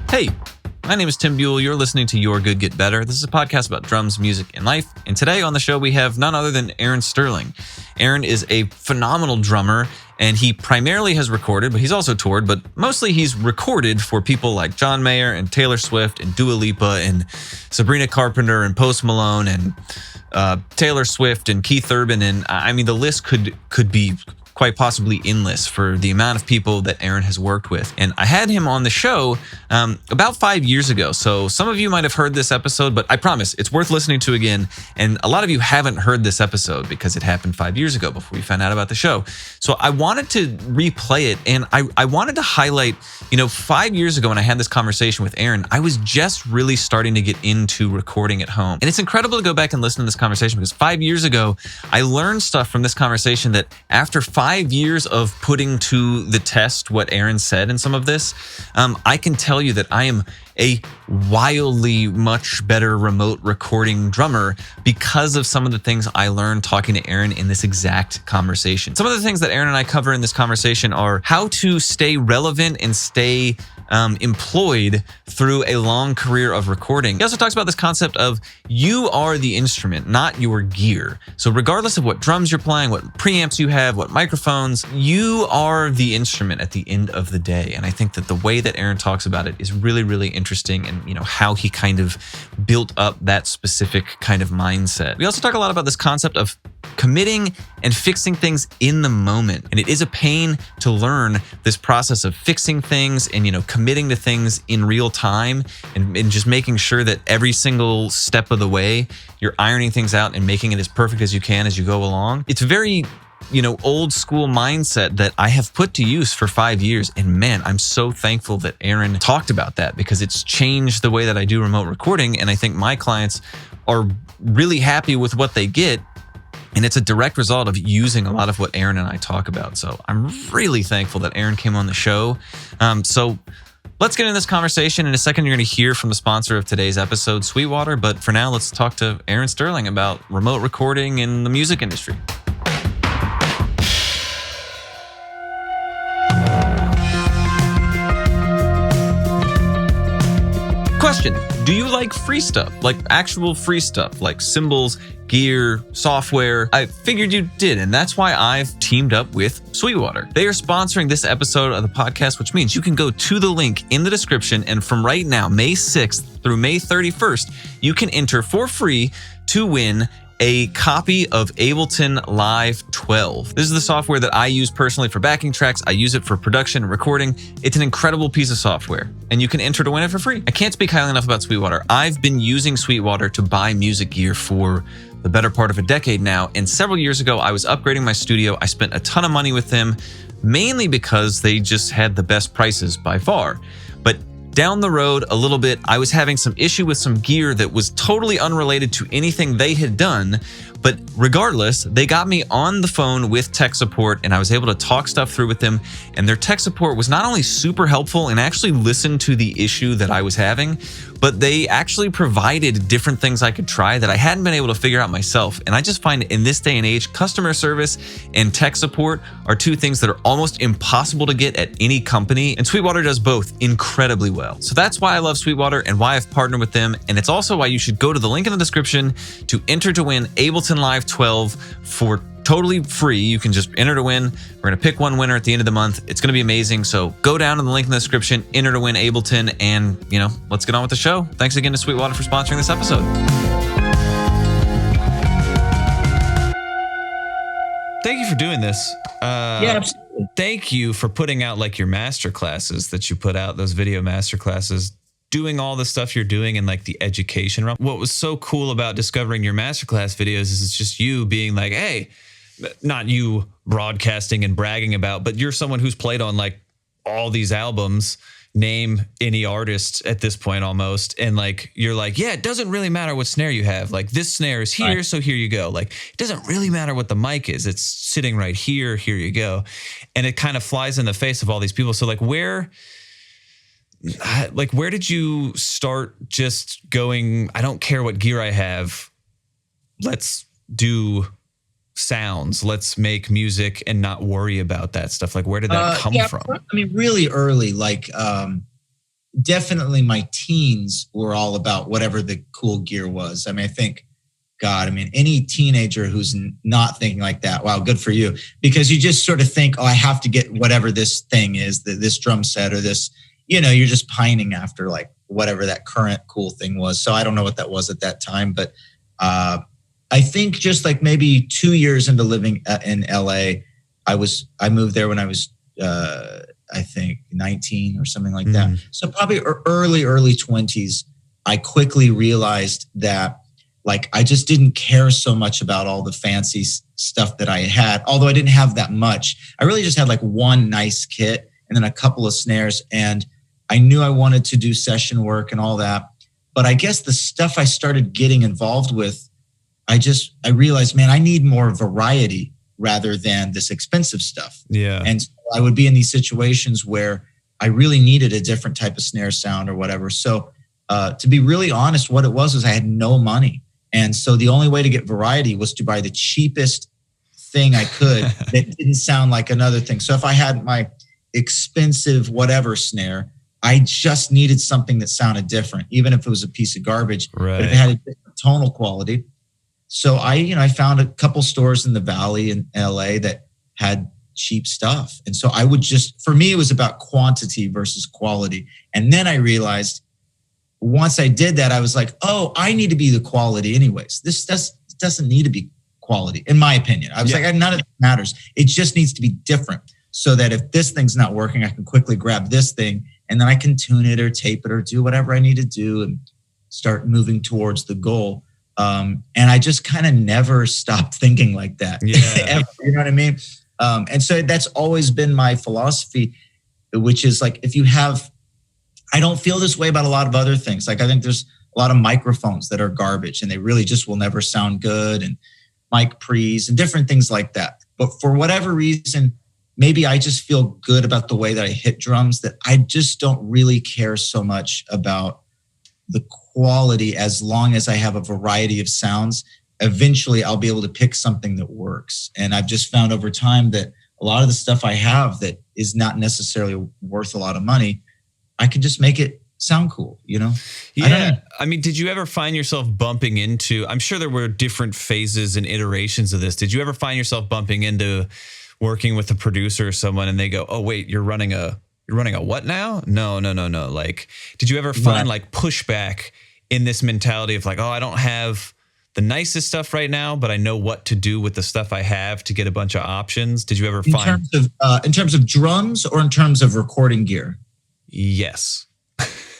Hey, my name is Tim Buell. You're listening to Your Good Get Better. This is a podcast about drums, music, and life. And today on the show, we have none other than Aaron Sterling. Aaron is a phenomenal drummer, and he primarily has recorded, but he's also toured, but mostly he's recorded for people like John Mayer and Taylor Swift and Dua Lipa and Sabrina Carpenter and Post Malone and Taylor Swift and Keith Urban. And I mean, the list could be quite possibly endless for the amount of people that Aaron has worked with. And I had him on the show about 5 years ago. So some of you might have heard this episode, but I promise it's worth listening to again. And a lot of you haven't heard this episode because it happened 5 years ago before we found out about the show. So I wanted to replay it. And I wanted to highlight, 5 years ago when I had this conversation with Aaron, I was just really starting to get into recording at home. And it's incredible to go back and listen to this conversation because 5 years ago, I learned stuff from this conversation that after 5 years of putting to the test what Aaron said in some of this, I can tell you that I am a wildly much better remote recording drummer because of some of the things I learned talking to Aaron in this exact conversation. Some of the things that Aaron and I cover in this conversation are how to stay relevant and stay employed through a long career of recording. He also talks about this concept of you are the instrument, not your gear. So regardless of what drums you're playing, what preamps you have, what microphones, you are the instrument at the end of the day. And I think that the way that Aaron talks about it is really, really interesting, and how he kind of built up that specific kind of mindset. We also talk a lot about this concept of committing and fixing things in the moment. And it is a pain to learn this process of fixing things and, committing to things in real time and just making sure that every single step of the way you're ironing things out and making it as perfect as you can as you go along. It's very old school mindset that I have put to use for 5 years. And man, I'm so thankful that Aaron talked about that because it's changed the way that I do remote recording. And I think my clients are really happy with what they get. And it's a direct result of using a lot of what Aaron and I talk about. So I'm really thankful that Aaron came on the show. So let's get into this conversation. In a second, you're going to hear from the sponsor of today's episode, Sweetwater. But for now, let's talk to Aaron Sterling about remote recording in the music industry. Question: do you like free stuff, like actual free stuff, like cymbals, gear, software? I figured you did, and that's why I've teamed up with Sweetwater. They are sponsoring this episode of the podcast, which means you can go to the link in the description, and from right now, May 6th through May 31st, you can enter for free to win a copy of Ableton Live 12. This is the software that I use personally for backing tracks. I use it for production and recording. It's an incredible piece of software, and you can enter to win it for free. I can't speak highly enough about Sweetwater. I've been using Sweetwater to buy music gear for the better part of a decade now, and several years ago, I was upgrading my studio. I spent a ton of money with them, mainly because they just had the best prices by far. But down the road a little bit, I was having some issue with some gear that was totally unrelated to anything they had done. But regardless, they got me on the phone with tech support, and I was able to talk stuff through with them. And their tech support was not only super helpful and actually listened to the issue that I was having, but they actually provided different things I could try that I hadn't been able to figure out myself. And I just find in this day and age, customer service and tech support are two things that are almost impossible to get at any company. And Sweetwater does both incredibly well. So that's why I love Sweetwater and why I've partnered with them. And it's also why you should go to the link in the description to enter to win Ableton Live 12 for totally free. You can just enter to win. We're going to pick one winner at the end of the month. It's going to be amazing. So go down to the link in the description, enter to win Ableton, and, let's get on with the show. Thanks again to Sweetwater for sponsoring this episode. Thank you for doing this. Yeah, absolutely. Thank you for putting out like your master classes that you put out, those video master classes, doing all the stuff you're doing in like the education realm. What was so cool about discovering your masterclass videos is it's just you being like, hey, not you broadcasting and bragging about, but you're someone who's played on like all these albums, name any artist at this point almost. And like, you're like, yeah, it doesn't really matter what snare you have. Like this snare is here, right, so here you go. Like it doesn't really matter what the mic is. It's sitting right here, here you go. And it kind of flies in the face of all these people. So like where did you start just going, I don't care what gear I have, let's do sounds, let's make music and not worry about that stuff? Like where did that come from? I mean, really early, like definitely my teens were all about whatever the cool gear was. I mean, I think, God, I mean, any teenager who's not thinking like that, wow, good for you. Because you just sort of think, oh, I have to get whatever this thing is, this drum set or this, you're just pining after like whatever that current cool thing was. So I don't know what that was at that time, but I think just like maybe 2 years into living in LA, I moved there when I was, I think 19 or something like that. So probably early 20s, I quickly realized that like, I just didn't care so much about all the fancy stuff that I had, although I didn't have that much. I really just had like one nice kit and then a couple of snares. And I knew I wanted to do session work and all that. But I guess the stuff I started getting involved with, I realized, man, I need more variety rather than this expensive stuff. Yeah. And so I would be in these situations where I really needed a different type of snare sound or whatever. So to be really honest, what it was I had no money. And so the only way to get variety was to buy the cheapest thing I could that didn't sound like another thing. So if I had my expensive whatever snare, I just needed something that sounded different, even if it was a piece of garbage. Right. But if it had a different tonal quality. So I found a couple stores in the Valley in LA that had cheap stuff. And so I would for me, it was about quantity versus quality. And then I realized once I did that, I was like, oh, I need to be the quality anyways. This doesn't need to be quality, in my opinion. I was like, none of it matters. It just needs to be different so that if this thing's not working, I can quickly grab this thing and then I can tune it or tape it or do whatever I need to do and start moving towards the goal. And I just kind of never stopped thinking like that. Yeah. You know what I mean? And so that's always been my philosophy, which is like, I don't feel this way about a lot of other things. Like I think there's a lot of microphones that are garbage and they really just will never sound good, and mic pre's and different things like that. But for whatever reason, maybe I just feel good about the way that I hit drums, that I just don't really care so much about the quality as long as I have a variety of sounds. Eventually I'll be able to pick something that works. And I've just found over time that a lot of the stuff I have that is not necessarily worth a lot of money, I can just make it sound cool, Yeah. I mean, did you ever find yourself bumping into, I'm sure there were different phases and iterations of this. Did you ever find yourself bumping into working with a producer or someone and they go, oh, wait, you're running a what now? No. Like, did you ever find like pushback in this mentality of like, oh, I don't have the nicest stuff right now, but I know what to do with the stuff I have to get a bunch of options? Did you ever find in terms of drums or in terms of recording gear? Yes.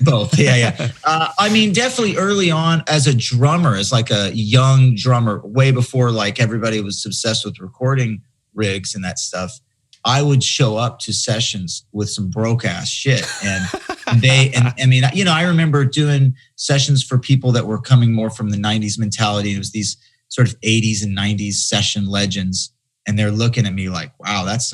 Both. Yeah. I mean, definitely early on as a drummer, as like a young drummer, way before like everybody was obsessed with recording rigs and that stuff, I would show up to sessions with some broke ass shit. And I mean, I remember doing sessions for people that were coming more from the 90s mentality. It was these sort of 80s and 90s session legends. And they're looking at me like, wow, that's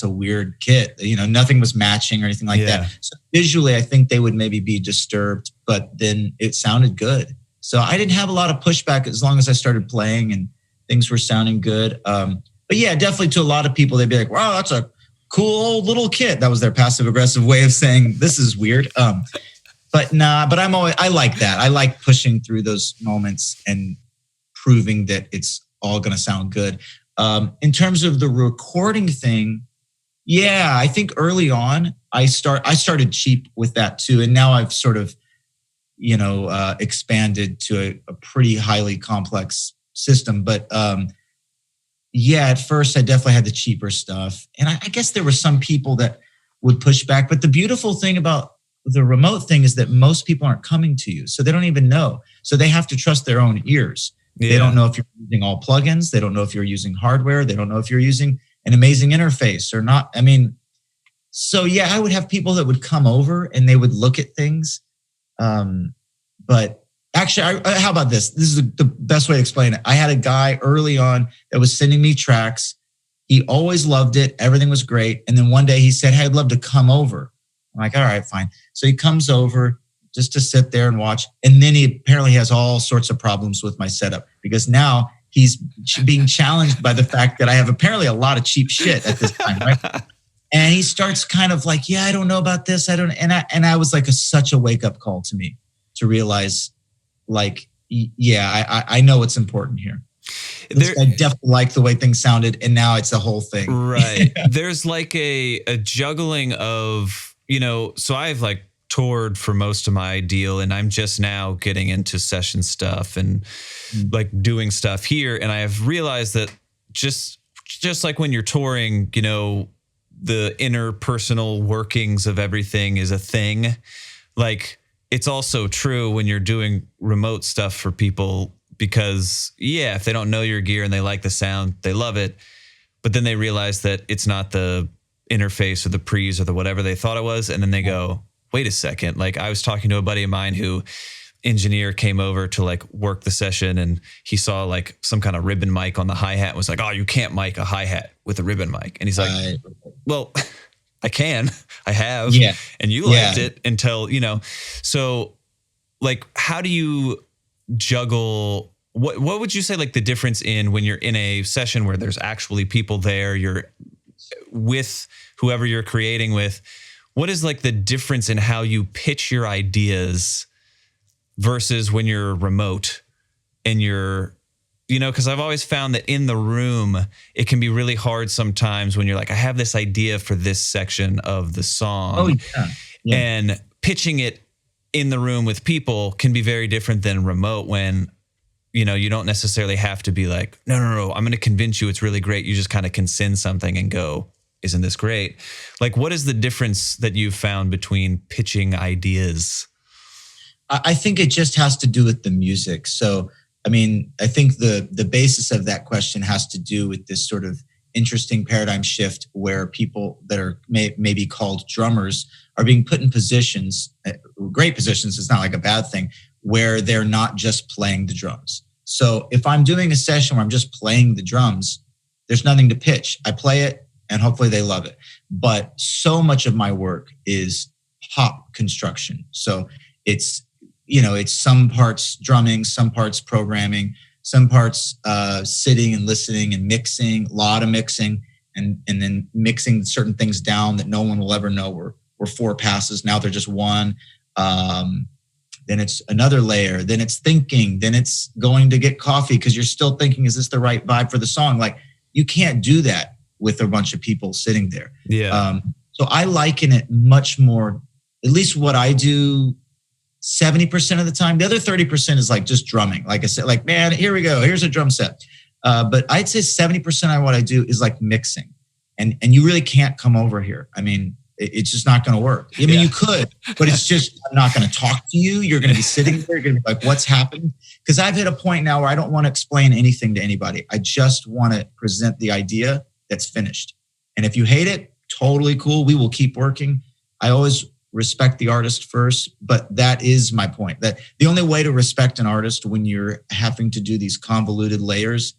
a weird kit. Nothing was matching or anything like that. So visually, I think they would maybe be disturbed, but then it sounded good. So I didn't have a lot of pushback as long as I started playing and things were sounding good. But yeah, definitely to a lot of people, they'd be like, wow, that's a cool old little kit. That was their passive aggressive way of saying this is weird. But I like that. I like pushing through those moments and proving that it's all going to sound good. In terms of the recording thing, yeah, I think early on I started cheap with that too. And now I've sort of, expanded to a pretty highly complex system. But yeah, at first I definitely had the cheaper stuff. And I guess there were some people that would push back. But the beautiful thing about the remote thing is that most people aren't coming to you. So they don't even know. So they have to trust their own ears. Yeah. They don't know if you're using all plugins. They don't know if you're using hardware. They don't know if you're using an amazing interface or not. I mean, so yeah, I would have people that would come over and they would look at things. But actually, how about this? This is the best way to explain it. I had a guy early on that was sending me tracks. He always loved it. Everything was great. And then one day he said, hey, I'd love to come over. I'm like, all right, fine. So he comes over just to sit there and watch. And then he apparently has all sorts of problems with my setup because now he's being challenged by the fact that I have apparently a lot of cheap shit at this time, right? And he starts kind of like, yeah, I don't know about this. I don't. And I was like such a wake up call to me to realize like, yeah, I know what's important here. I definitely like the way things sounded. And now it's the whole thing. Right. There's like a juggling of, so I've like toured for most of my deal, and I'm just now getting into session stuff and like doing stuff here. And I have realized that just like when you're touring, the interpersonal workings of everything is a thing. Like it's also true when you're doing remote stuff for people, because if they don't know your gear and they like the sound, they love it. But then they realize that it's not the interface or the pre's or the whatever they thought it was. And then they go, wait a second. Like I was talking to a buddy of mine who engineer came over to like work the session, and he saw like some kind of ribbon mic on the hi-hat and was like, oh, you can't mic a hi-hat with a ribbon mic. And he's like, well, I can, I have, and you liked it until, so like, how do you juggle? What would you say like the difference in when you're in a session where there's actually people there, you're with whoever you're creating with, what is like the difference in how you pitch your ideas versus when you're remote and you're, because I've always found that in the room, it can be really hard sometimes when you're like, I have this idea for this section of the song. Oh, yeah. And pitching it in the room with people can be very different than remote when, you don't necessarily have to be like, no, I'm going to convince you it's really great. You just kind of can send something and go, isn't this great? Like, what is the difference that you've found between pitching ideas? I think it just has to do with the music. So, I mean, I think the basis of that question has to do with this sort of interesting paradigm shift where people that are maybe called drummers are being put in positions, great positions, it's not like a bad thing, where they're not just playing the drums. So if I'm doing a session where I'm just playing the drums, there's nothing to pitch. I play it and hopefully they love it. But so much of my work is pop construction. So it's some parts drumming, some parts programming, some parts sitting and listening and mixing, a lot of mixing, and then mixing certain things down that no one will ever know were 4 passes. Now they're just 1. Then it's another layer. Then it's thinking. Then it's going to get coffee because you're still thinking, is this the right vibe for the song? Like you can't do that with a bunch of people sitting there. Yeah. So I liken it much more, at least what I do 70% of the time. The other 30% is like just drumming. Like I said, like, man, here we go. Here's a drum set. But I'd say 70% of what I do is like mixing. And you really can't come over here. I mean, it's just not going to work. I mean, you could, but it's just, I'm not going to talk to you. You're going to be sitting there. You're going to be like, what's happened? Because I've hit a point now where I don't want to explain anything to anybody. I just want to present the idea that's finished. And if you hate it, totally cool. We will keep working. I always respect the artist first, but that is my point. That the only way to respect an artist when you're having to do these convoluted layers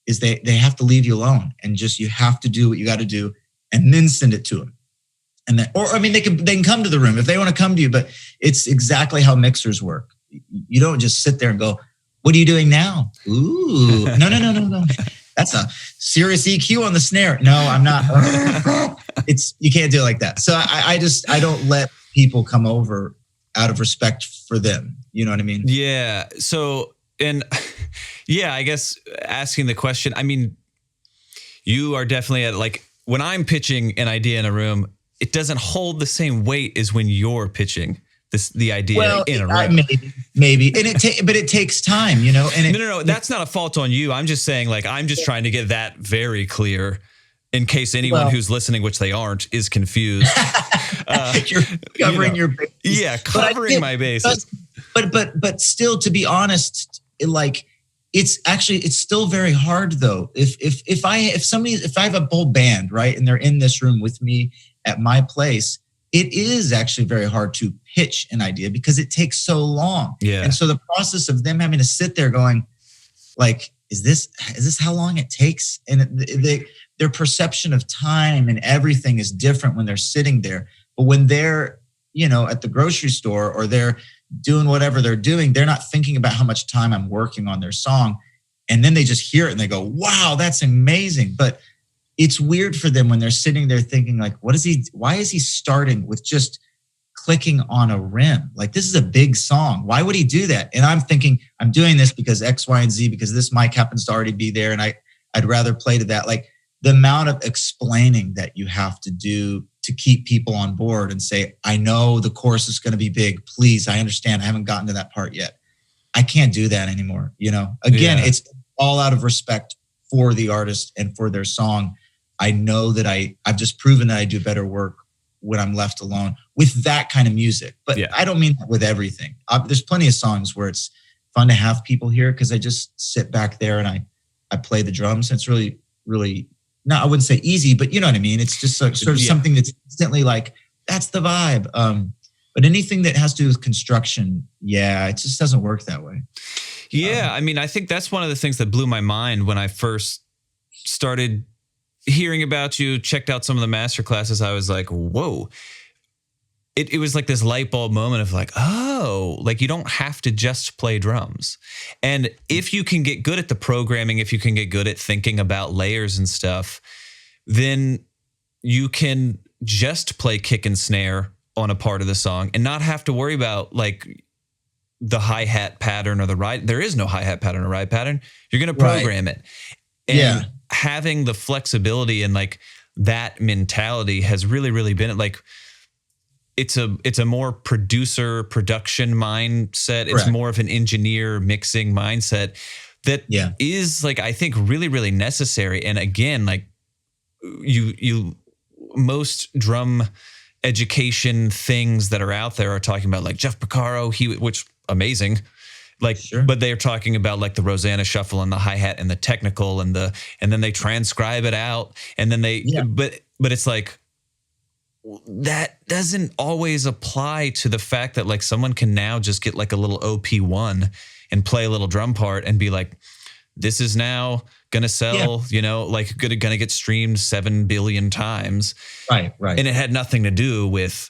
is they have to leave you alone and just, you have to do what you got to do and then send it to them. And then, or I mean, they can come to the room if they want to come to you, but it's exactly how mixers work. You don't just sit there and go, what are you doing now? Ooh, no. That's a serious EQ on the snare. No, I'm not. You can't do it like that. So I don't let people come over out of respect for them. You know what I mean? Yeah. So, and yeah, I guess asking the question, I mean, you are definitely at like, when I'm pitching an idea in a room, it doesn't hold the same weight as when you're pitching the idea in a room. Maybe. And but it takes time, you know? And no. That's not a fault on you. I'm just saying, like, I'm just trying to get that very clear in case anyone who's listening, which they aren't, is confused. You're covering your bases. Yeah, covering my bases. But still, to be honest, it's still very hard though. If I have a whole band, right, and they're in this room with me at my place, it is actually very hard to pitch an idea because it takes so long. Yeah. And so the process of them having to sit there going, like, is this how long it takes? And their perception of time and everything is different when they're sitting there. But when they're, at the grocery store or they're doing whatever they're doing, they're not thinking about how much time I'm working on their song. And then they just hear it and they go, wow, that's amazing. But it's weird for them when they're sitting there thinking like, why is he starting with just clicking on a rim? Like, this is a big song. Why would he do that? And I'm thinking, I'm doing this because X, Y, and Z, because this mic happens to already be there. And I'd rather play to that. Like, the amount of explaining that you have to do to keep people on board and say, I know the chorus is going to be big. Please, I understand. I haven't gotten to that part yet. I can't do that anymore. Again, it's all out of respect for the artist and for their song. I know that I've just proven that I do better work when I'm left alone with that kind of music. But I don't mean that with everything. There's plenty of songs where it's fun to have people here because I just sit back there and I play the drums. And it's really, really, I wouldn't say easy, but you know what I mean? It's just sort of something that's instantly like, that's the vibe. But anything that has to do with construction, it just doesn't work that way. Yeah, I mean, I think that's one of the things that blew my mind when I first started hearing about you, checked out some of the master classes. I was like, whoa. It was like this light bulb moment of like, oh, like you don't have to just play drums. And if you can get good at the programming, if you can get good at thinking about layers and stuff, then you can just play kick and snare on a part of the song and not have to worry about like the hi-hat pattern or the ride. There is no hi-hat pattern or ride pattern. You're going to program it. And having the flexibility and like that mentality has really, really been like, it's a more production mindset. It's more of an engineer mixing mindset that is like, I think really, really necessary. And again, like you most drum education things that are out there are talking about like Jeff Porcaro, which amazing. Like, but they're talking about like the Rosanna shuffle and the hi-hat and the technical and then they transcribe it out and then but it's like, that doesn't always apply to the fact that like someone can now just get like a little OP1 and play a little drum part and be like, this is now going to sell, like going to get streamed 7 billion times. Right. And it had nothing to do with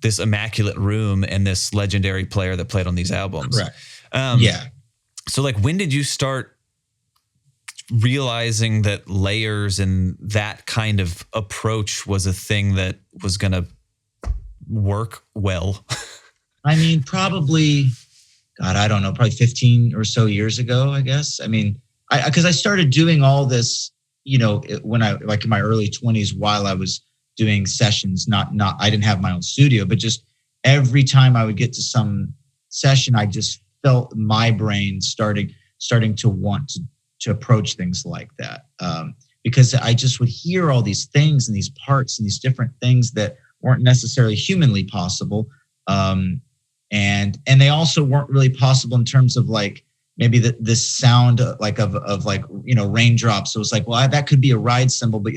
this immaculate room and this legendary player that played on these albums. Correct. So like, when did you start realizing that layers and that kind of approach was a thing that was going to work well? I mean, probably, I don't know, probably 15 or so years ago, I guess. I mean, because I started doing all this, when I, like in my early 20s, while I was doing sessions, I didn't have my own studio, but just every time I would get to some session, I just felt my brain starting to want to approach things like that. Because I just would hear all these things and these parts and these different things that weren't necessarily humanly possible. And they also weren't really possible in terms of like, maybe this sound like of like, raindrops. So it's like, well, that could be a ride cymbal, but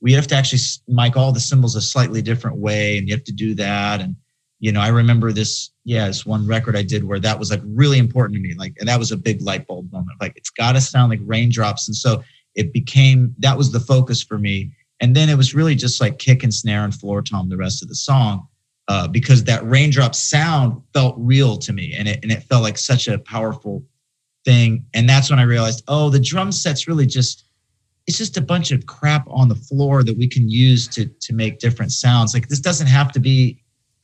we'd have to actually mic all the cymbals a slightly different way. And you have to do that. And, I remember this one record I did where that was like really important to me. Like, and that was a big light bulb moment. Like, it's got to sound like raindrops. And so that was the focus for me. And then it was really just like kick and snare and floor tom the rest of the song, because that raindrop sound felt real to me. And it felt like such a powerful thing. And that's when I realized, the drum set's really it's just a bunch of crap on the floor that we can use to make different sounds. Like, this doesn't have to be,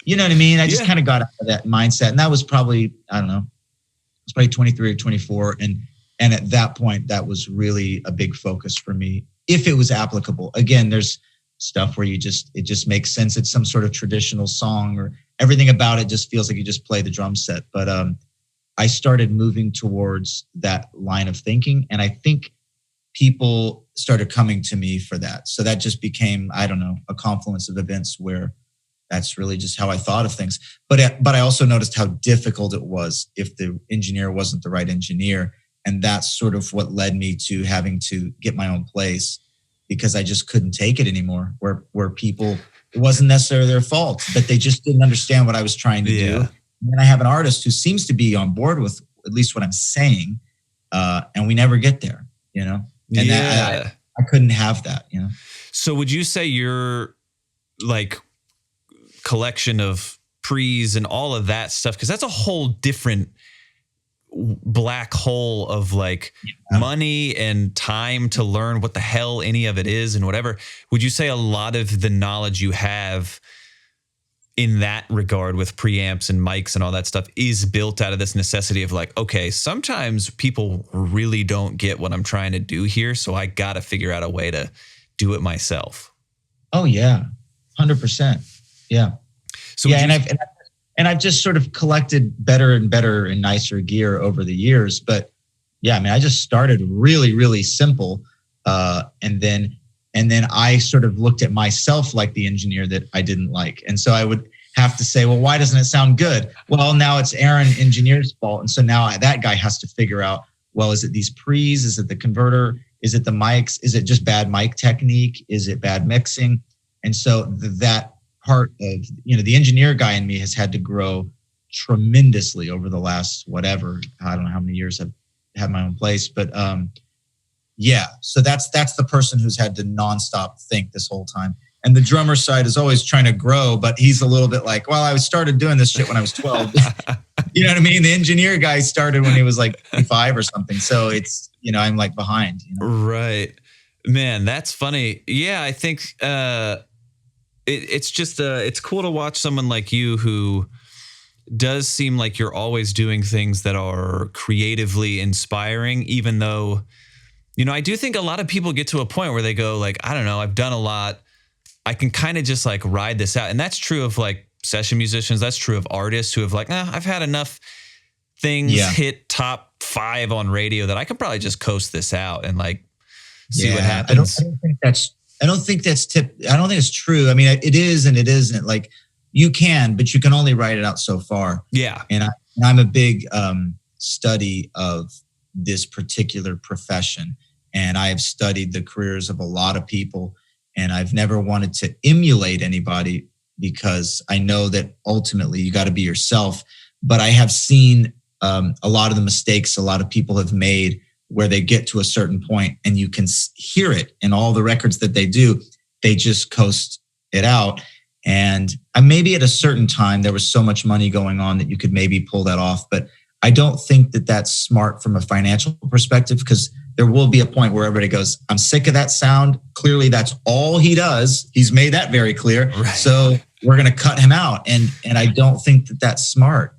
you know what I mean? I just kind of got out of that mindset. And that was probably, I don't know, it was probably 23 or 24. And at that point, that was really a big focus for me, if it was applicable. Again, there's stuff where it just makes sense. It's some sort of traditional song, or everything about it just feels like you just play the drum set. But I started moving towards that line of thinking. And I think people started coming to me for that. So that just became, I don't know, a confluence of events where that's really just how I thought of things. But I also noticed how difficult it was if the engineer wasn't the right engineer. And that's sort of what led me to having to get my own place, because I just couldn't take it anymore, where people, it wasn't necessarily their fault, but they just didn't understand what I was trying to do. And I have an artist who seems to be on board with at least what I'm saying. And we never get there, And that, I couldn't have that, So would you say you're like collection of pre's and all of that stuff, because that's a whole different black hole of like money and time to learn what the hell any of it is and whatever. Would you say a lot of the knowledge you have in that regard with preamps and mics and all that stuff is built out of this necessity of like, okay, sometimes people really don't get what I'm trying to do here, so I got to figure out a way to do it myself? Oh yeah, 100%. Yeah. So yeah, and I've just sort of collected better and better and nicer gear over the years. But yeah, I mean, I just started really, really simple, and then I sort of looked at myself like the engineer that I didn't like, and so I would have to say, well, why doesn't it sound good? Well, now it's Aaron engineer's fault, and so now that guy has to figure out, well, is it these pre's? Is it the converter? Is it the mics? Is it just bad mic technique? Is it bad mixing? And so that part of, the engineer guy in me has had to grow tremendously over the last, whatever, I don't know how many years I've had my own place, but yeah, so that's the person who's had to nonstop think this whole time. And the drummer side is always trying to grow, but he's a little bit like, well, I started doing this shit when I was 12. You know what I mean? The engineer guy started when he was like 5 or something. So it's, I'm like behind. Right. Man, that's funny. Yeah, I think it's just it's cool to watch someone like you who does seem like you're always doing things that are creatively inspiring, even though, I do think a lot of people get to a point where they go like, I don't know, I've done a lot. I can kind of just like ride this out. And that's true of like session musicians. That's true of artists who have like, I've had enough things hit top 5 on radio that I could probably just coast this out and like see what happens. I don't think it's true. I mean, it is and it isn't. Like you can, but you can only write it out so far. Yeah. And I'm a big study of this particular profession. And I have studied the careers of a lot of people. And I've never wanted to emulate anybody because I know that ultimately you got to be yourself. But I have seen a lot of the mistakes a lot of people have made where they get to a certain point and you can hear it in all the records that they do. They just coast it out. And maybe at a certain time, there was so much money going on that you could maybe pull that off. But I don't think that that's smart from a financial perspective, because there will be a point where everybody goes, I'm sick of that sound. Clearly, that's all he does. He's made that very clear. Right. So we're going to cut him out. And I don't think that that's smart,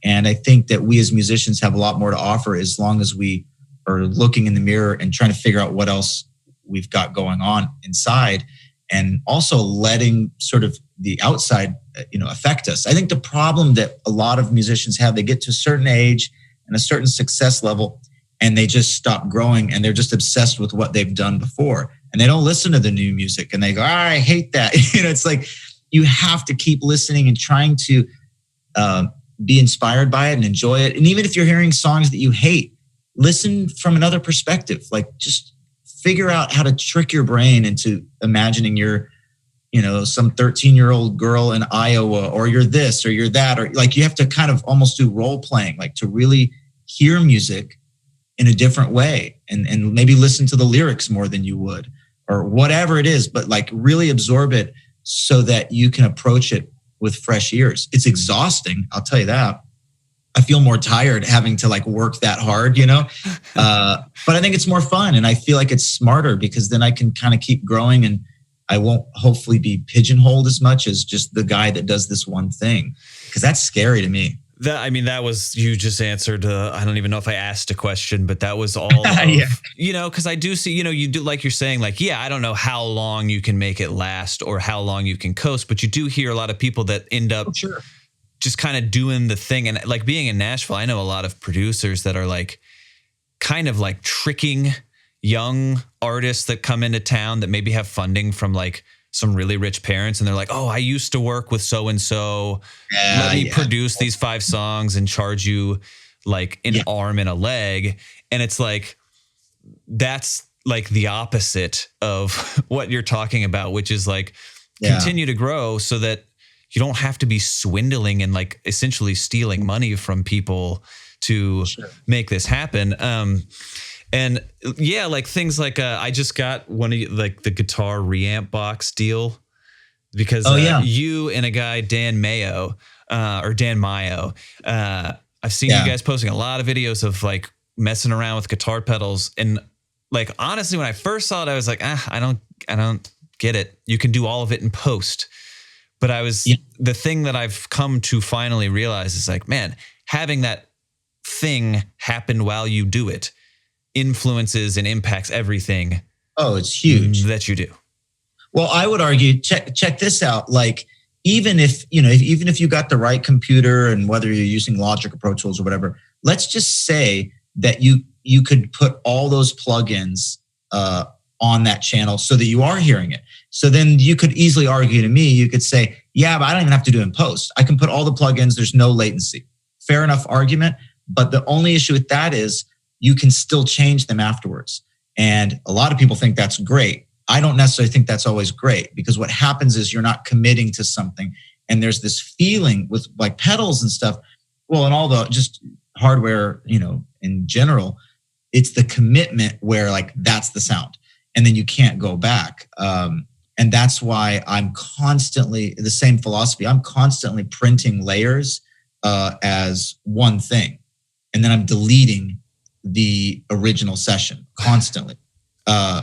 And I think that we as musicians have a lot more to offer as long as we are looking in the mirror and trying to figure out what else we've got going on inside, and also letting sort of the outside, affect us. I think the problem that a lot of musicians have, they get to a certain age and a certain success level and they just stop growing and they're just obsessed with what they've done before. And they don't listen to the new music and they go, I hate that. It's like you have to keep listening and trying to be inspired by it and enjoy it. And even if you're hearing songs that you hate, listen from another perspective. Like just figure out how to trick your brain into imagining you're, some 13-year-old girl in Iowa, or you're this or you're that, or like you have to kind of almost do role playing, like to really hear music in a different way and maybe listen to the lyrics more than you would, or whatever it is, but like really absorb it so that you can approach it with fresh ears. It's exhausting, I'll tell you that. I feel more tired having to like work that hard, but I think it's more fun and I feel like it's smarter because then I can kind of keep growing and I won't hopefully be pigeonholed as much as just the guy that does this one thing, because that's scary to me. That was, you just answered, I don't even know if I asked a question, but that was all, because I do see, you do, like you're saying, like, yeah, I don't know how long you can make it last or how long you can coast, but you do hear a lot of people that end up just kind of doing the thing. And like being in Nashville, I know a lot of producers that are like, kind of like tricking young artists that come into town that maybe have funding from like some really rich parents. And they're like, oh, I used to work with so-and-so. Let me produce these 5 songs and charge you like an arm and a leg. And it's like, that's like the opposite of what you're talking about, which is like continue to grow so that you don't have to be swindling and like essentially stealing money from people to make this happen. And yeah, like things like I just got one of like the guitar reamp box deal because you and a guy, Dan Mayo, I I've seen you guys posting a lot of videos of like messing around with guitar pedals. And like, honestly, when I first saw it, I was like, I don't get it. You can do all of it in post. But the thing that I've come to finally realize is like, man, having that thing happen while you do it influences and impacts everything. Oh, it's huge that you do. Well, I would argue, check this out. Like, even if you got the right computer and whether you're using Logic or Pro Tools or whatever, let's just say that you could put all those plugins on that channel so that you are hearing it. So then you could easily argue to me, you could say, yeah, but I don't even have to do it in post. I can put all the plugins. There's no latency. Fair enough argument. But the only issue with that is you can still change them afterwards. And a lot of people think that's great. I don't necessarily think that's always great, because what happens is you're not committing to something. And there's this feeling with like pedals and stuff. Well, and all the just hardware, in general, it's the commitment where like that's the sound. And then you can't go back. And that's why I'm constantly, the same philosophy, I'm constantly printing layers as one thing. And then I'm deleting the original session constantly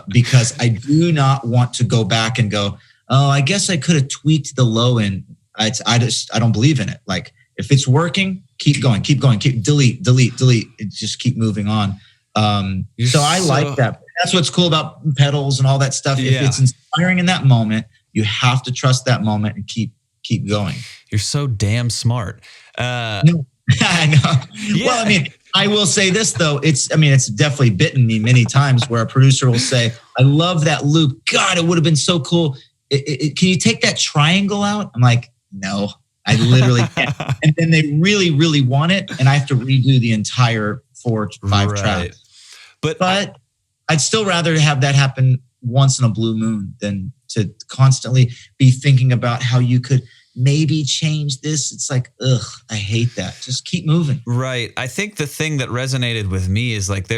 because I do not want to go back and go, oh, I guess I could have tweaked the low end. I don't believe in it. Like, if it's working, keep going, keep delete. Just keep moving on. So I like that. That's what's cool about pedals and all that stuff. If it's inspiring in that moment, you have to trust that moment and keep going. You're so damn smart. No, I know. Yeah. Well, I mean, I will say this though. It's definitely bitten me many times where a producer will say, I love that loop. God, it would have been so cool. Can you take that triangle out? I'm like, no, I literally can't. And then they really, really want it. And I have to redo the entire 4 to 5 tracks. But I'd still rather have that happen once in a blue moon than to constantly be thinking about how you could maybe change this. It's like, ugh, I hate that. Just keep moving. Right. I think the thing that resonated with me is like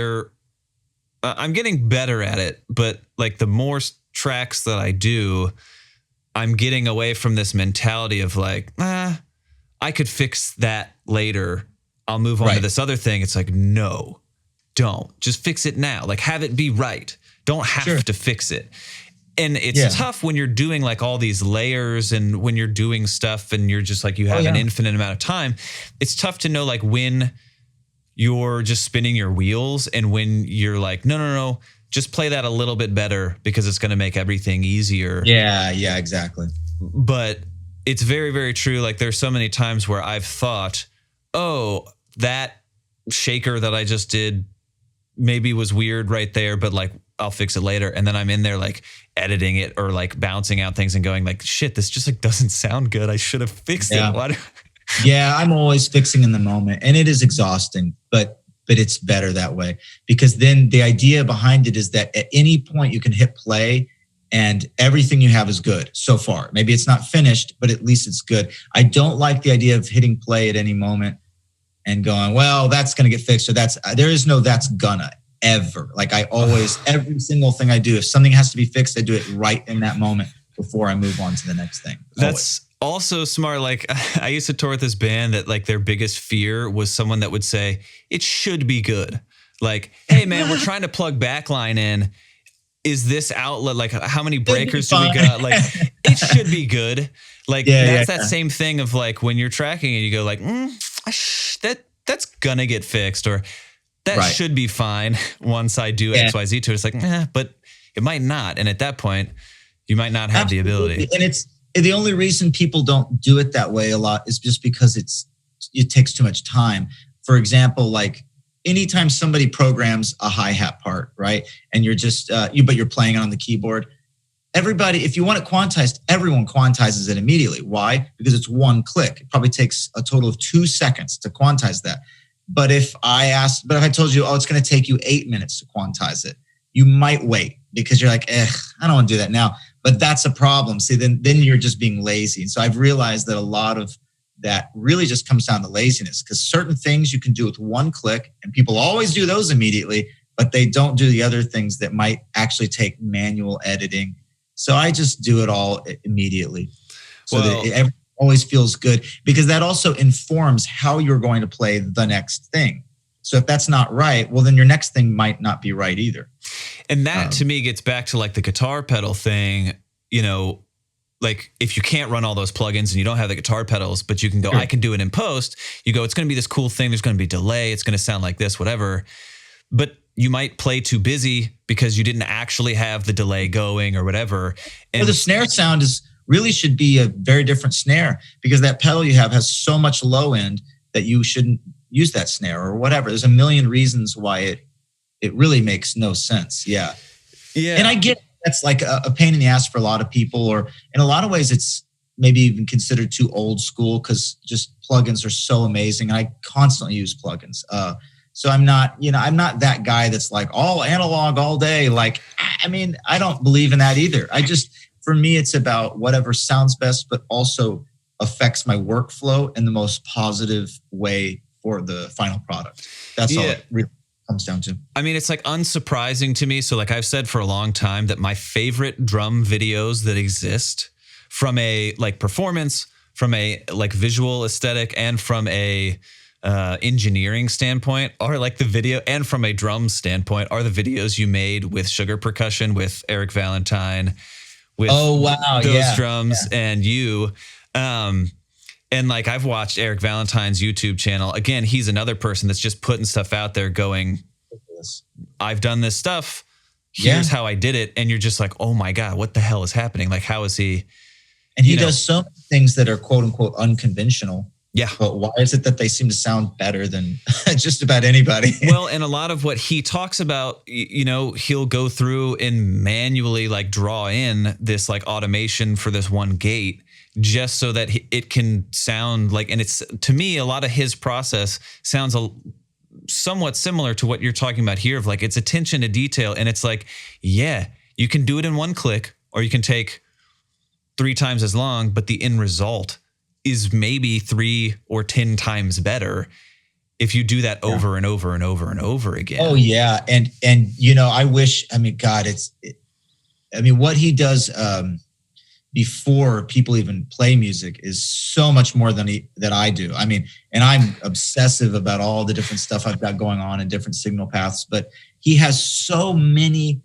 I'm getting better at it, but like the more tracks that I do, I'm getting away from this mentality of like, I could fix that later. I'll move on to this other thing. It's like, no, don't. Just fix it now. Like, have it be right. Don't have to fix it. And it's tough when you're doing like all these layers and when you're doing stuff and you're just like, you have an infinite amount of time. It's tough to know like when you're just spinning your wheels and when you're like, no, just play that a little bit better because it's going to make everything easier. Yeah, exactly. But it's very, very true. Like, there's so many times where I've thought, oh, that shaker that I just did maybe was weird right there, but like, I'll fix it later. And then I'm in there like editing it or like bouncing out things and going like, shit, this just like doesn't sound good. I should have fixed it. Yeah, I'm always fixing in the moment, and it is exhausting, but it's better that way, because then the idea behind it is that at any point you can hit play and everything you have is good so far. Maybe it's not finished, but at least it's good. I don't like the idea of hitting play at any moment and going, well, that's going to get fixed, or that's gonna ever. Like, I always, every single thing I do, if something has to be fixed, I do it right in that moment before I move on to the next thing. That's also smart. Like, I used to tour with this band that like their biggest fear was someone that would say, it should be good. Like, hey man, we're trying to plug backline in. Is this outlet, like how many breakers do we got? Like, it should be good. Like, that's that same thing of like when you're tracking and you go like, that's gonna get fixed, or that should be fine once I do XYZ to it. It's like, but it might not. And at that point, you might not have the ability. And it's the only reason people don't do it that way a lot is just because it takes too much time. For example, like anytime somebody programs a hi-hat part, right? And you're just, but you're playing it on the keyboard. Everybody, if you want it quantized, everyone quantizes it immediately. Why? Because it's one click. It probably takes a total of 2 seconds to quantize that. But if I told you, it's going to take you 8 minutes to quantize it, you might wait because you're like, I don't want to do that now. But that's a problem. See, then you're just being lazy. And so I've realized that a lot of that really just comes down to laziness, because certain things you can do with one click, and people always do those immediately, but they don't do the other things that might actually take manual editing. So I just do it all immediately. So that always feels good because that also informs how you're going to play the next thing. So if that's not right, well, then your next thing might not be right either. And that to me gets back to like the guitar pedal thing, like if you can't run all those plugins and you don't have the guitar pedals, but you can go, I can do it in post. You go, it's going to be this cool thing. There's going to be delay. It's going to sound like this, whatever. But you might play too busy because you didn't actually have the delay going or whatever. And the snare sound really should be a very different snare because that pedal you have has so much low end that you shouldn't use that snare or whatever. There's a million reasons why it really makes no sense. Yeah. Yeah. And I get that's like a pain in the ass for a lot of people, or in a lot of ways it's maybe even considered too old school because just plugins are so amazing. And I constantly use plugins. So I'm not that guy that's like all analog all day. Like, I mean, I don't believe in that either. For me, it's about whatever sounds best, but also affects my workflow in the most positive way for the final product. That's all it really comes down to. I mean, it's like unsurprising to me. So like I've said for a long time that my favorite drum videos that exist from a like performance, from a like visual aesthetic, and from a engineering standpoint are like the video, and from a drum standpoint are the videos you made with Sugar Percussion, with Eric Valentine, with those drums and you. And like I've watched Eric Valentine's YouTube channel. Again, he's another person that's just putting stuff out there going, I've done this stuff. Here's how I did it. And you're just like, oh my God, what the hell is happening? Like, how is he? And he does so many things that are quote unquote unconventional. Yeah. But why is it that they seem to sound better than just about anybody? Well, and a lot of what he talks about, he'll go through and manually like draw in this like automation for this one gate just so that it can sound like, and it's, to me, a lot of his process sounds somewhat similar to what you're talking about here of like, it's attention to detail. And it's like, yeah, you can do it in one click or you can take 3 times as long, but the end result is maybe 3 or 10 times better if you do that over and over and over and over again. Oh yeah. And I wish, God, what he does before people even play music is so much more than I do. I mean, and I'm obsessive about all the different stuff I've got going on in different signal paths, but he has so many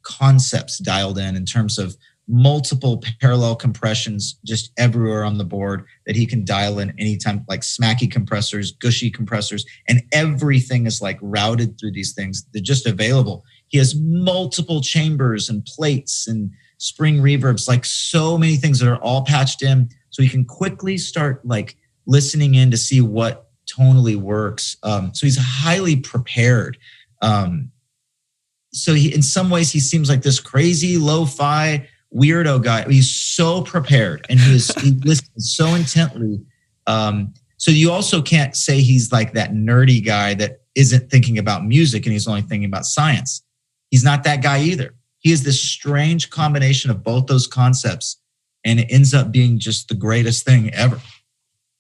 concepts dialed in terms of multiple parallel compressions just everywhere on the board that he can dial in anytime, like smacky compressors, gushy compressors, and everything is like routed through these things. They're just available. He has multiple chambers and plates and spring reverbs, like so many things that are all patched in. So he can quickly start like listening in to see what tonally works. So he's highly prepared. So he, in some ways, he seems like this crazy lo-fi weirdo guy. He's so prepared and he listens so intently. So you also can't say he's like that nerdy guy that isn't thinking about music and he's only thinking about science. He's not that guy either. He is this strange combination of both those concepts, and it ends up being just the greatest thing ever.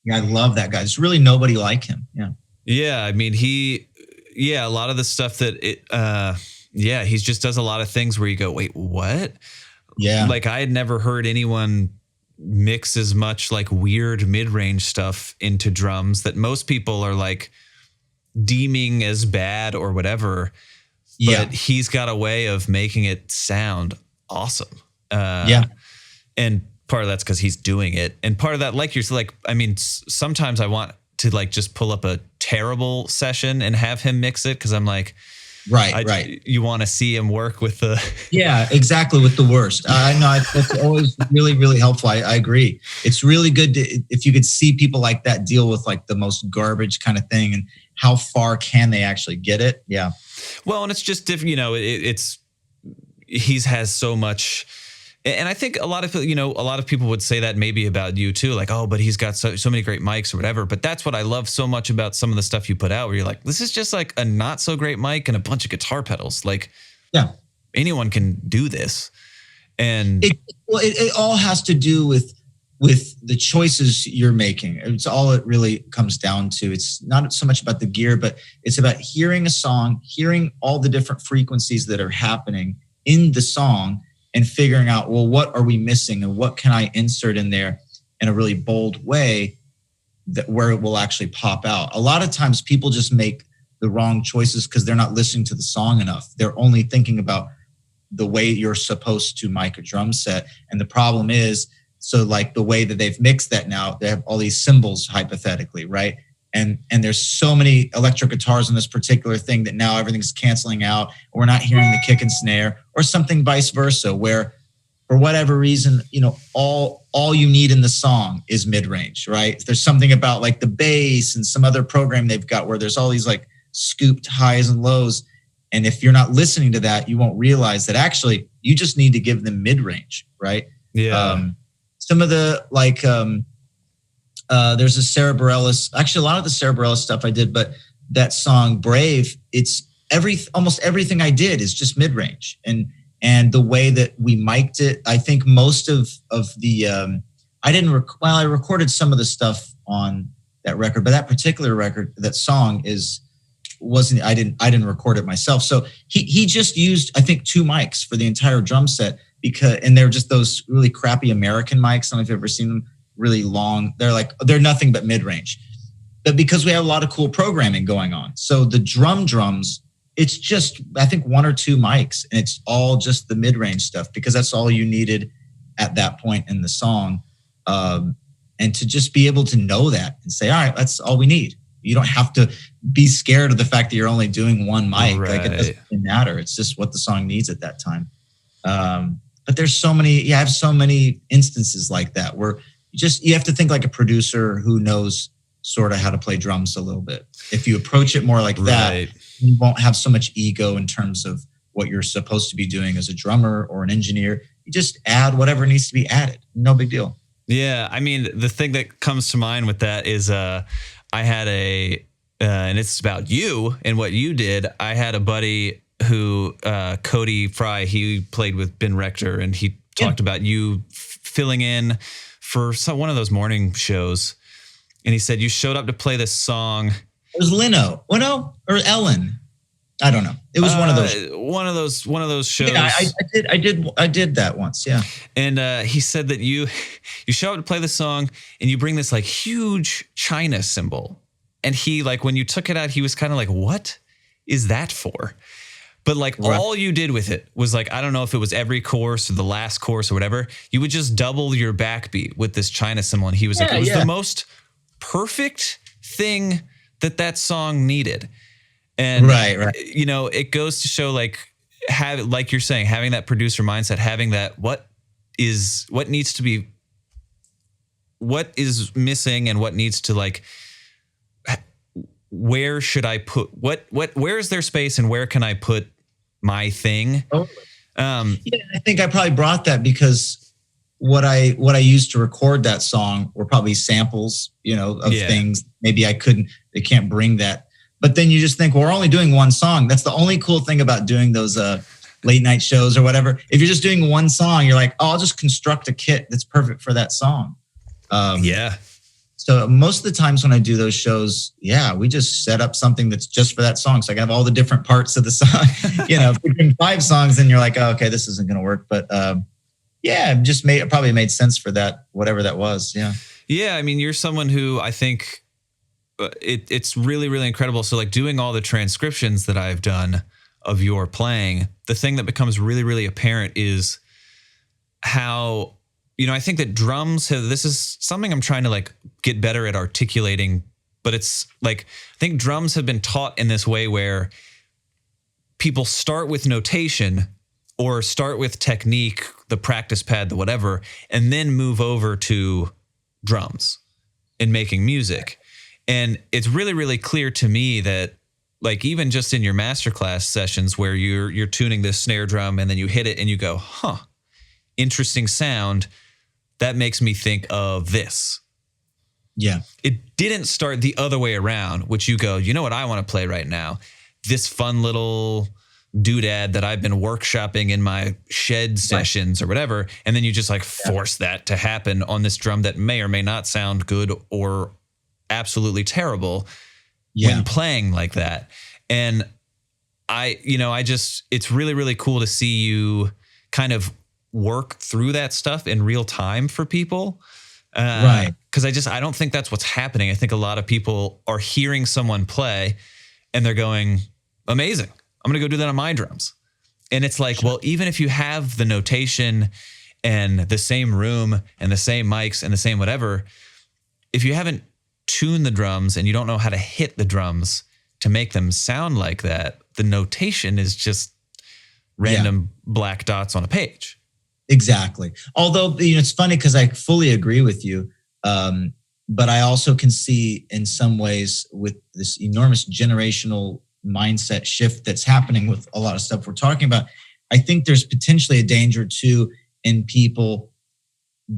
Yeah, I love that guy. There's really nobody like him. Yeah. Yeah, I mean, a lot of the stuff that he just does a lot of things where you go, wait, what? Yeah. Like I had never heard anyone mix as much like weird mid-range stuff into drums that most people are like deeming as bad or whatever. But he's got a way of making it sound awesome. And part of that's because he's doing it. And part of that, like you're like, I mean, sometimes I want to like just pull up a terrible session and have him mix it because I'm like, right. You want to see him work with the... Yeah, exactly, with the worst. I know that's always really, really helpful. I agree. It's really good if you could see people like that deal with like the most garbage kind of thing and how far can they actually get it. Yeah. Well, and it's just different, he has so much, and I think a lot of people would say that maybe about you too, like, oh, but he's got so many great mics or whatever. But that's what I love so much about some of the stuff you put out where you're like, this is just like a not so great mic and a bunch of guitar pedals. Like, anyone can do this. And it all has to do with the choices you're making. It's all it really comes down to. It's not so much about the gear, but it's about hearing a song, hearing all the different frequencies that are happening in the song and figuring out, well, what are we missing and what can I insert in there in a really bold way that where it will actually pop out. A lot of times people just make the wrong choices because they're not listening to the song enough. They're only thinking about the way you're supposed to mic a drum set. And the problem is, so like the way that they've mixed that now, they have all these cymbals hypothetically, right? And there's so many electric guitars on this particular thing that now everything's canceling out. We're not hearing the kick and snare, or something vice versa, where for whatever reason, all you need in the song is mid-range, right? There's something about like the bass and some other program they've got where there's all these like scooped highs and lows. And if you're not listening to that, you won't realize that actually you just need to give them mid-range, right? Yeah. Some of the like, there's a Sarah Bareilles, actually a lot of the Sarah Bareilles stuff I did, but that song Brave, it's almost everything I did is just mid-range. And the way that we mic'd it, I think most of the, I recorded some of the stuff on that record, but that particular record, that song I didn't record it myself. So he just used, I think, 2 mics for the entire drum set and they're just those really crappy American mics. I don't know if you've ever seen them, really long. They're nothing but mid-range. But because we have a lot of cool programming going on. So the drums, it's just, I think 1 or 2 mics, and it's all just the mid-range stuff because that's all you needed at that point in the song. And to just be able to know that and say, all right, that's all we need. You don't have to be scared of the fact that you're only doing 1 mic. Right. Like it doesn't matter. It's just what the song needs at that time. But there's so many, I have so many instances like that where you have to think like a producer who knows sort of how to play drums a little bit. If you approach it more like that, you won't have so much ego in terms of what you're supposed to be doing as a drummer or an engineer. You just add whatever needs to be added. No big deal. Yeah. I mean, the thing that comes to mind with that is I had and it's about you and what you did. I had a buddy who, Cody Fry, he played with Ben Rector, and he talked about you filling in for one of those morning shows. And he said you showed up to play this song. It was Lino or Ellen. I don't know. It was one of those. One of those shows. Yeah, I did that once. Yeah. And he said that you show up to play the song and you bring this like huge China symbol. And he, like, when you took it out, he was kind of like, what is that for? But like all you did with it was like, I don't know if it was every course or the last course or whatever, you would just double your backbeat with this China symbol. And he was like, it was the most perfect thing that song needed. And right. It goes to show like you're saying, having that producer mindset, having that what is missing and what needs to like, where should I put where is there space and where can I put my thing? I think I probably brought that because what I used to record that song were probably samples, of things. Maybe they can't bring that. But then you just think, well, we're only doing 1 song. That's the only cool thing about doing those late night shows or whatever. If you're just doing 1 song, you're like, oh, I'll just construct a kit that's perfect for that song. So most of the times when I do those shows, we just set up something that's just for that song. So I have all the different parts of the song. If you're doing 5 songs, then you're like, oh, okay, this isn't going to work. But it probably made sense for that, whatever that was. Yeah. Yeah. I mean, you're someone who I think it's really, really incredible. So like doing all the transcriptions that I've done of your playing, the thing that becomes really, really apparent is how, I think that drums this is something I'm trying to like get better at articulating, but it's like, I think drums have been taught in this way where people start with notation or start with technique, the practice pad, the whatever, and then move over to drums and making music. And it's really, really clear to me that like even just in your masterclass sessions where you're tuning this snare drum and then you hit it and you go, interesting sound. That makes me think of this. Yeah. It didn't start the other way around, which you go, you know what I want to play right now? This fun little doodad that I've been workshopping in my shed sessions or whatever. And then you just like force that to happen on this drum that may or may not sound good or absolutely terrible when playing like that. And it's really, really cool to see you kind of work through that stuff in real time for people. Right. Because I don't think that's what's happening. I think a lot of people are hearing someone play and they're going, amazing. I'm going to go do that on my drums. And it's like, well, even if you have the notation and the same room and the same mics and the same whatever, if you haven't tuned the drums and you don't know how to hit the drums to make them sound like that, the notation is just random black dots on a page. Exactly. Although, it's funny because I fully agree with you. But I also can see in some ways with this enormous generational mindset shift that's happening with a lot of stuff we're talking about, I think there's potentially a danger too in people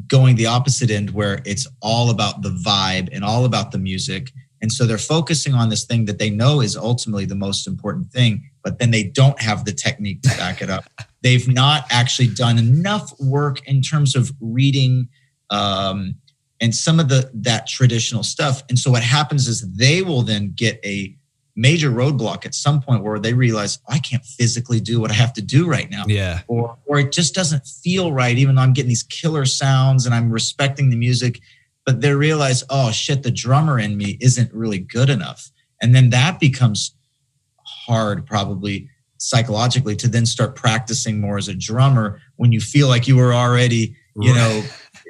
going the opposite end where it's all about the vibe and all about the music. And so they're focusing on this thing that they know is ultimately the most important thing, but then they don't have the technique to back it up. They've not actually done enough work in terms of reading and some of that traditional stuff. And so what happens is they will then get a major roadblock at some point where they realize, I can't physically do what I have to do right now. Yeah. Or it just doesn't feel right, even though I'm getting these killer sounds and I'm respecting the music. But they realize, oh shit, the drummer in me isn't really good enough. And then that becomes hard, probably psychologically, to then start practicing more as a drummer when you feel like you were already,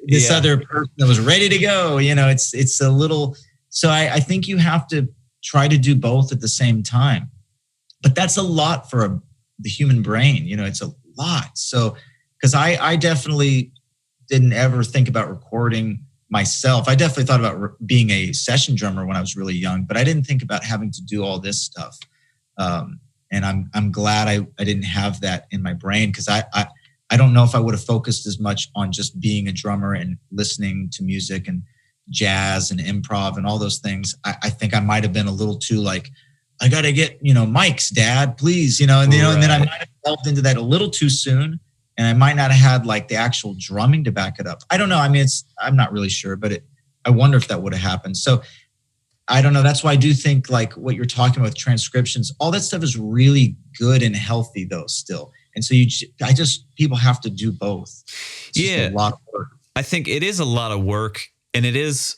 this other person that was ready to go. It's a little, so I think you have to try to do both at the same time. But that's a lot for the human brain. It's a lot. So, because I definitely didn't ever think about recording myself. I definitely thought about being a session drummer when I was really young, but I didn't think about having to do all this stuff. And I'm glad I didn't have that in my brain, because I don't know if I would have focused as much on just being a drummer and listening to music and jazz and improv and all those things. I think I might have been a little too like, I got to get, mics, Dad, please, and then I might have delved into that a little too soon. And I might not have had like the actual drumming to back it up. I don't know. I mean, I'm not really sure, but I wonder if that would have happened. So I don't know. That's why I do think like what you're talking about with transcriptions, all that stuff is really good and healthy though still. And so people have to do both. It's just a lot of work. I think it is a lot of work, and it is,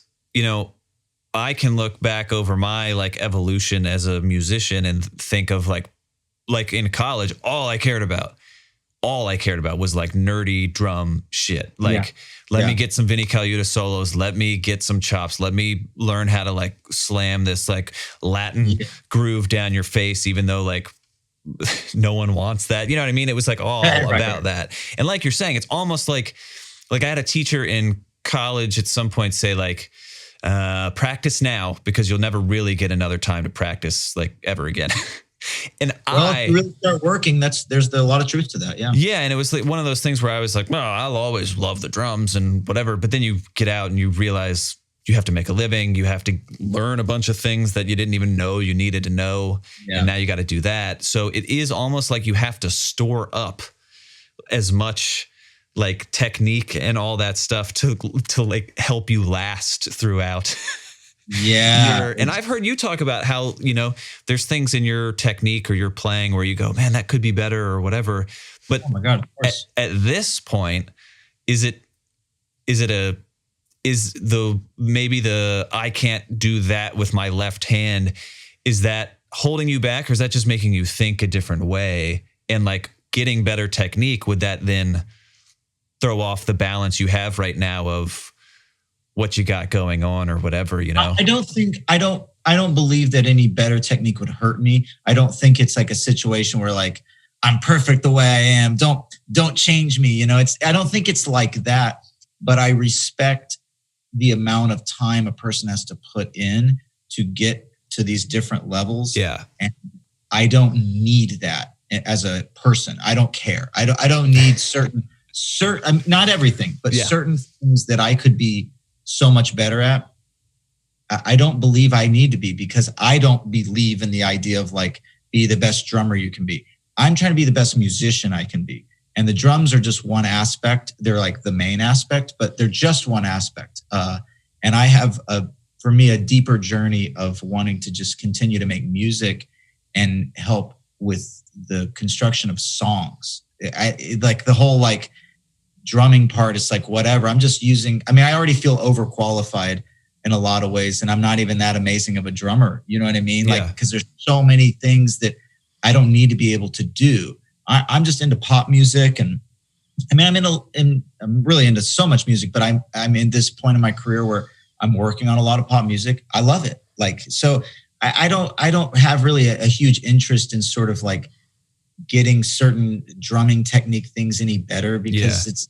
I can look back over my like evolution as a musician and think of like in college, all I cared about was like nerdy drum shit. Like, let me get some Vinnie Colaiuta solos. Let me get some chops. Let me learn how to like slam this like Latin groove down your face, even though like no one wants that. You know what I mean? It was like all about that. And like you're saying, it's almost like I had a teacher in college at some point say like, practice now because you'll never really get another time to practice like ever again. And if you really start working, there's a lot of truth to that. Yeah. Yeah. And it was like one of those things where I was like, well, I'll always love the drums and whatever. But then you get out and you realize you have to make a living. You have to learn a bunch of things that you didn't even know you needed to know. Yeah. And now you got to do that. So it is almost like you have to store up as much like technique and all that stuff to like help you last throughout. Yeah. And I've heard you talk about how, there's things in your technique or your playing where you go, man, that could be better or whatever. But oh my God, of course. At this point, is maybe the I can't do that with my left hand, is that holding you back, or is that just making you think a different way and like getting better technique? Would that then throw off the balance you have right now of what you got going on or whatever, I don't believe that any better technique would hurt me. I don't think it's like a situation where like, I'm perfect the way I am. Don't change me. I don't think it's like that, but I respect the amount of time a person has to put in to get to these different levels. Yeah. And I don't need that as a person. I don't care. I don't need certain, not everything, but certain things that I could be so much better at. I don't believe I need to be, because I don't believe in the idea of like, be the best drummer you can be. I'm trying to be the best musician I can be. And the drums are just one aspect. They're like the main aspect, but they're just one aspect. And I have for me, a deeper journey of wanting to just continue to make music and help with the construction of songs. Like the whole, like drumming part, it's like, whatever. I'm just I already feel overqualified in a lot of ways, and I'm not even that amazing of a drummer. You know what I mean? Yeah. Like, because there's so many things that I don't need to be able to do. I'm just into pop music, and I mean, I'm really into so much music, but I'm in this point in my career where I'm working on a lot of pop music. I love it. Like, so I don't have really a huge interest in sort of like getting certain drumming technique things any better, because it's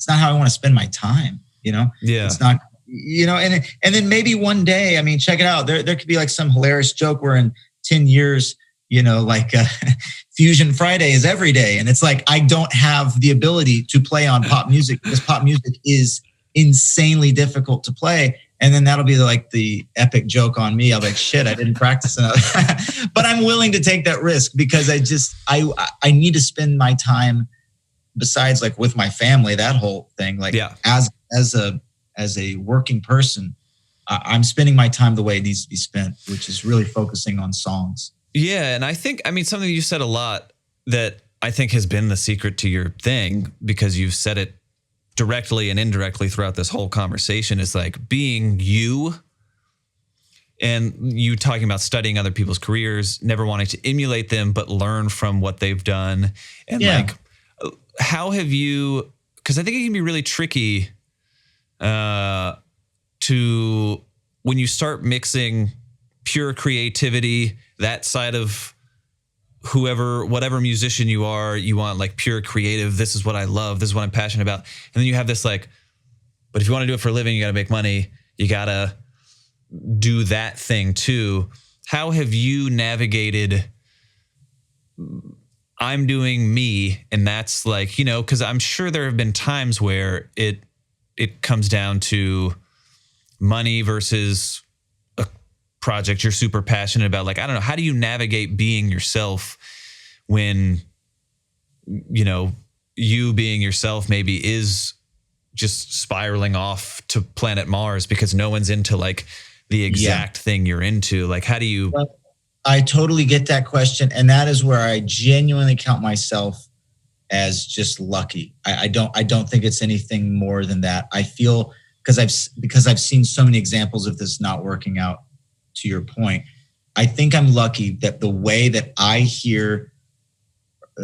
not how I want to spend my time, you know? Yeah. It's not, you know, and then maybe one day, I mean, check it out. There could be like some hilarious joke where in 10 years, you know, like Fusion Friday is every day. And it's like, I don't have the ability to play on pop music because pop music is insanely difficult to play. And then that'll be like the epic joke on me. I'll be like, shit, I didn't practice enough. But I'm willing to take that risk because I need to spend my time, besides like with my family, that whole thing, like as a working person, I'm spending my time the way it needs to be spent, which is really focusing on songs. Yeah. And I think, I mean, something you said a lot that I think has been the secret to your thing, because you've said it directly and indirectly throughout this whole conversation, is like being you, and you talking about studying other people's careers, never wanting to emulate them, but learn from what they've done. And like, how have you, because I think it can be really tricky to, when you start mixing pure creativity, that side of whatever musician you are, you want like pure creative. This is what I love. This is what I'm passionate about. And then you have this like, but if you want to do it for a living, you got to make money. You got to do that thing too. How have you navigated, I'm doing me, and that's like, you know, because I'm sure there have been times where it comes down to money versus a project you're super passionate about. Like, I don't know, how do you navigate being yourself when, you know, you being yourself maybe is just spiraling off to planet Mars because no one's into like the exact thing you're into? Like, how do you... Well, I totally get that question. And that is where I genuinely count myself as just lucky. I don't think it's anything more than that. I feel, because I've seen so many examples of this not working out, to your point, I think I'm lucky that the way that I hear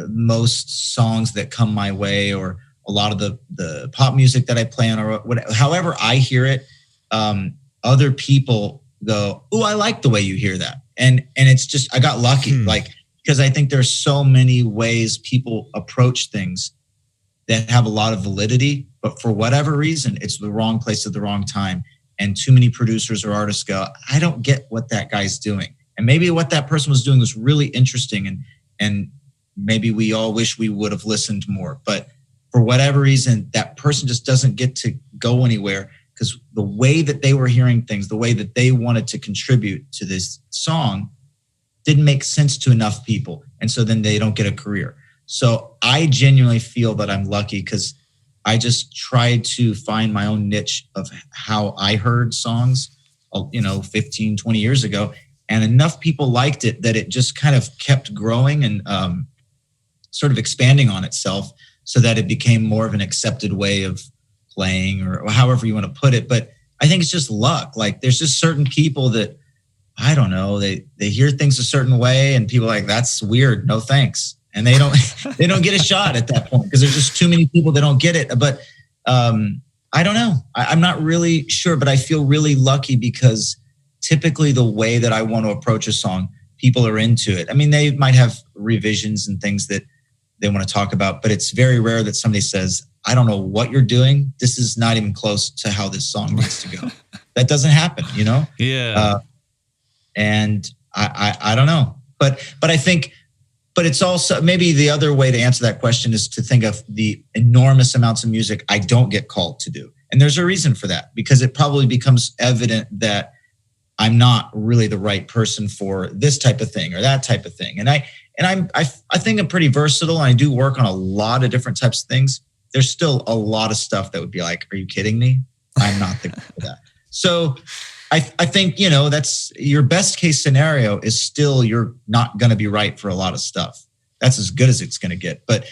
most songs that come my way, or a lot of the pop music that I play on, or whatever, however I hear it, other people go, "Oh, I like the way you hear that." And it's just, I got lucky, like, because I think there's so many ways people approach things that have a lot of validity, but for whatever reason, it's the wrong place at the wrong time. And too many producers or artists go, I don't get what that guy's doing. And maybe what that person was doing was really interesting. And maybe we all wish we would have listened more. But for whatever reason, that person just doesn't get to go anywhere, because the way that they were hearing things, the way that they wanted to contribute to this song didn't make sense to enough people. And so then they don't get a career. So I genuinely feel that I'm lucky, because I just tried to find my own niche of how I heard songs, 15, 20 years ago. And enough people liked it that it just kind of kept growing and sort of expanding on itself, so that it became more of an accepted way of playing, or however you want to put it. But I think it's just luck. Like, there's just certain people that, I don't know, they hear things a certain way, and people are like, that's weird, no thanks. And they don't get a shot at that point, because there's just too many people that don't get it. But I don't know. I'm not really sure, but I feel really lucky, because typically the way that I want to approach a song, people are into it. I mean, they might have revisions and things that they want to talk about, but it's very rare that somebody says, I don't know what you're doing. This is not even close to how this song needs to go. That doesn't happen, you know? Yeah. And I don't know, but I think, but it's also, maybe the other way to answer that question is to think of the enormous amounts of music I don't get called to do. And there's a reason for that, because it probably becomes evident that I'm not really the right person for this type of thing or that type of thing. And I think I'm pretty versatile, and I do work on a lot of different types of things. There's still a lot of stuff that would be like, are you kidding me? I'm not the guy for that. So I think, that's your best case scenario is still, you're not going to be right for a lot of stuff. That's as good as it's going to get. But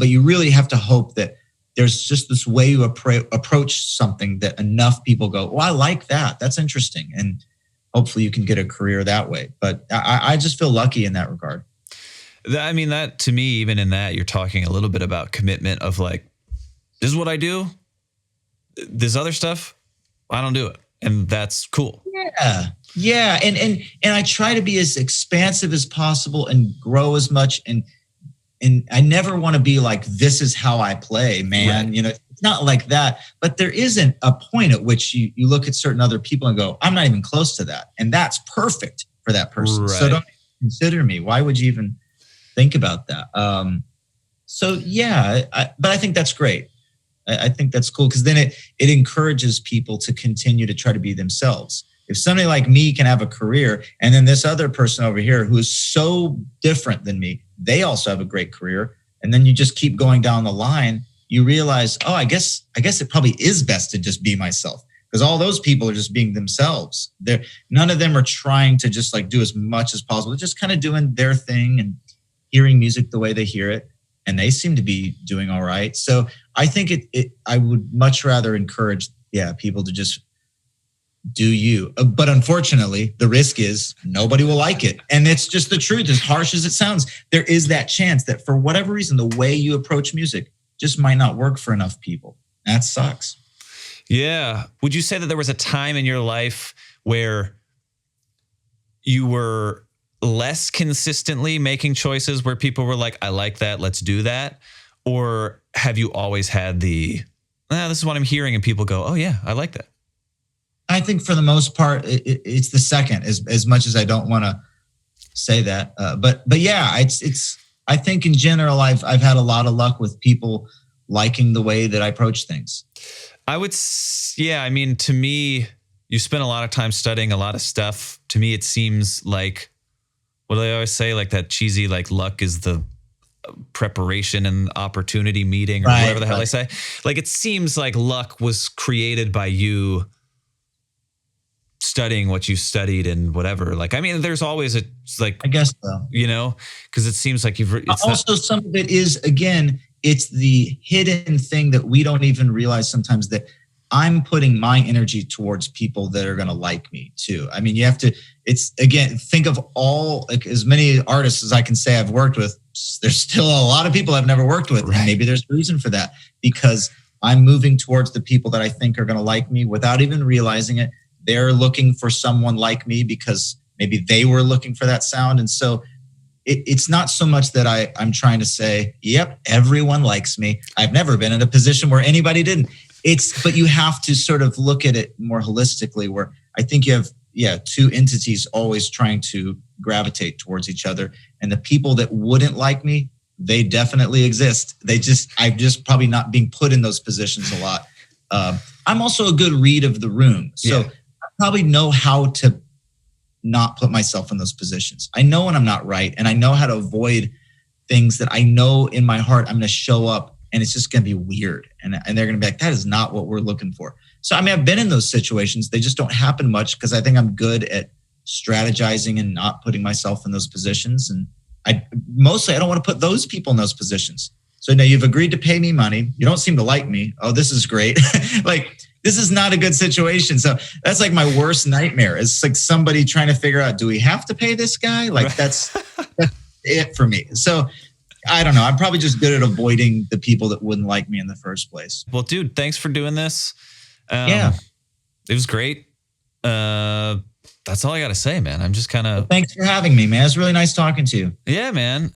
you really have to hope that there's just this way you approach something that enough people go, oh, I like that. That's interesting. And hopefully you can get a career that way. But I just feel lucky in that regard. I mean, that to me, even in that, you're talking a little bit about commitment of like, this is what I do. This other stuff, I don't do it. And that's cool. Yeah. Yeah. And I try to be as expansive as possible and grow as much. And I never want to be like, this is how I play, man. Right. You know, it's not like that. But there isn't a point at which you look at certain other people and go, I'm not even close to that. And that's perfect for that person. Right. So don't consider me. Why would you even think about that? So yeah, but I think that's great. I think that's cool because then it encourages people to continue to try to be themselves. If somebody like me can have a career and then this other person over here who is so different than me, they also have a great career. And then you just keep going down the line, you realize, oh, I guess it probably is best to just be myself because all those people are just being themselves. None of them are trying to just like do as much as possible. They're just kind of doing their thing and hearing music the way they hear it. And they seem to be doing all right. So I think I would much rather encourage, people to just do you. But unfortunately, the risk is nobody will like it. And it's just the truth. As harsh as it sounds, there is that chance that for whatever reason, the way you approach music just might not work for enough people. That sucks. Yeah. Would you say that there was a time in your life where you were less consistently making choices where people were like, I like that, let's do that? Or have you always had this is what I'm hearing and people go, oh yeah, I like that? I think for the most part, it's the second as much as I don't want to say that. But yeah, it's, I think in general, I've had a lot of luck with people liking the way that I approach things. I mean, to me, you spend a lot of time studying a lot of stuff. To me, it seems like, what do they always say? Like that cheesy, like luck is the preparation and opportunity meeting or whatever the hell they say. Like it seems like luck was created by you studying what you studied and whatever. Like, I mean, there's always I guess so, you know, because it seems like some of it is, again, it's the hidden thing that we don't even realize sometimes that I'm putting my energy towards people that are going to like me too. I mean, you have to, it's again, think of all, like as many artists as I can say I've worked with, there's still a lot of people I've never worked with. Right. And maybe there's a reason for that because I'm moving towards the people that I think are going to like me without even realizing it. They're looking for someone like me because maybe they were looking for that sound. And so it's not so much that I'm trying to say, yep, everyone likes me. I've never been in a position where anybody didn't. But you have to sort of look at it more holistically where I think you have, two entities always trying to gravitate towards each other. And the people that wouldn't like me, they definitely exist. I'm just probably not being put in those positions a lot. I'm also a good read of the room. So I probably know how to not put myself in those positions. I know when I'm not right. And I know how to avoid things that I know in my heart I'm going to show up and it's just going to be weird. And they're going to be like, that is not what we're looking for. So, I mean, I've been in those situations. They just don't happen much because I think I'm good at strategizing and not putting myself in those positions. And I don't want to put those people in those positions. So now you've agreed to pay me money. You don't seem to like me. Oh, this is great. Like, this is not a good situation. So that's like my worst nightmare. It's like somebody trying to figure out, do we have to pay this guy? Like that's it for me. So I don't know. I'm probably just good at avoiding the people that wouldn't like me in the first place. Well, dude, thanks for doing this. It was great. That's all I got to say, man. I'm just kind of... Well, thanks for having me, man. It's really nice talking to you. Yeah, man.